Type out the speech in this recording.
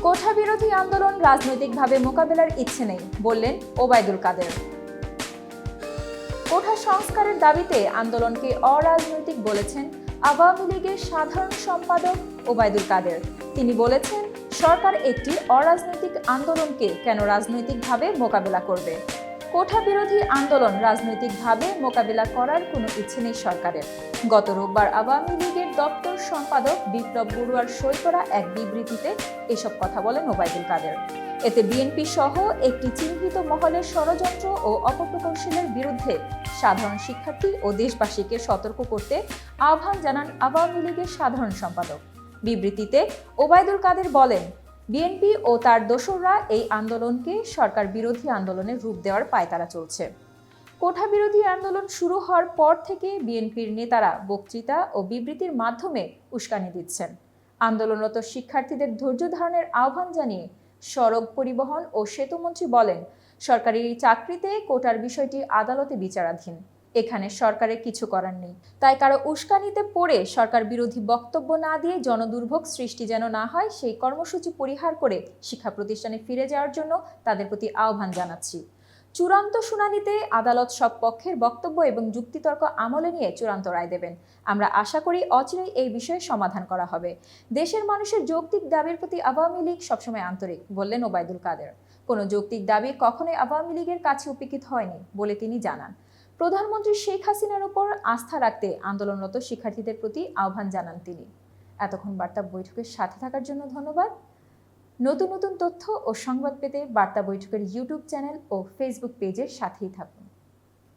কোঠা বিরোধী আন্দোলন রাজনৈতিকভাবে মোকাবেলার ইচ্ছে নেই বললেন ওবায়দুল কাদের। কোঠা সংস্কারের দাবিতে আন্দোলনকে অরাজনৈতিক বলেছেন আওয়ামী লীগের সাধারণ সম্পাদক ওবায়দুল কাদের। তিনি বলেছেন, সরকার একটি অরাজনৈতিক আন্দোলনকে কেন রাজনৈতিকভাবে মোকাবেলা করবে। কোঠা বিরোধী আন্দোলন রাজনৈতিকভাবে মোকাবেলা করার কোনো ইচ্ছে নেই সরকারের। গত রোববার আওয়ামী লীগের দপ্তর সম্পাদক বিপ্লব বড়ুয়ার সই করা এক বিবৃতিতে এসব কথা বলেন ওবায়দুল কাদের। এতে বিএনপি সহ একটি চিহ্নিত মহলের ষড়যন্ত্র ও অপপ্রকৌশলের বিরুদ্ধে সাধারণ শিক্ষার্থী ও দেশবাসীকে সতর্ক করতে আহ্বান জানান আওয়ামী লীগের সাধারণ সম্পাদক। বিবৃতিতে ওবায়দুল কাদের বলেন, বিএনপি ও তার দোসররা এই আন্দোলনকে সরকার বিরোধী আন্দোলনের রূপ দেওয়ার পায়তারা চলছে। কোঠা বিরোধী আন্দোলন শুরু হওয়ার পর থেকে বিএনপির নেতারা বক্তৃতা ও বিবৃতির মাধ্যমে উস্কানি দিচ্ছেন। আন্দোলনরত শিক্ষার্থীদের ধৈর্য ধারণের আহ্বান জানিয়ে সড়ক পরিবহন ও সেতুমন্ত্রী বলেন, সরকারি চাকরিতে কোটার বিষয়টি আদালতে বিচারাধীন। এখানে সরকারের কিছু করার নেই। তাই কারো উস্কানিতে পড়ে সরকার বিরোধী বক্তব্য না দিয়ে জনদুর্ভোগ সৃষ্টি যেন না হয়, সেই কর্মসূচি পরিহার করে শিক্ষা প্রতিষ্ঠানে ফিরে যাওয়ার জন্য তাদের প্রতি আহ্বান জানাচ্ছি। চূড়ান্ত শুনানিতে আদালত সব পক্ষের বক্তব্য এবং যুক্তিতর্ক আমলে নিয়ে চূড়ান্ত রায় দেবেন। আমরা আশা করি অচিরেই এই বিষয়ে সমাধান করা হবে। দেশের মানুষের যৌক্তিক দাবির প্রতি আওয়ামী লীগ সবসময় আন্তরিক বললেন ওবায়দুল কাদের। কোনো যৌক্তিক দাবি কখনোই আওয়ামী লীগের কাছে উপেক্ষিত হয়নি বলে তিনি জানান। প্রধানমন্ত্রী শেখ হাসিনার উপর আস্থা রাখতে আন্দোলনরত শিক্ষার্থীদের প্রতি আহ্বান জানান তিনি। এতক্ষণ বার্তা বৈঠকের সাথে থাকার জন্য ধন্যবাদ। নতুন নতুন তথ্য ও সংবাদ পেতে বার্তা বৈঠকের ইউটিউব চ্যানেল ও ফেসবুক পেজের সাথেই থাকুন।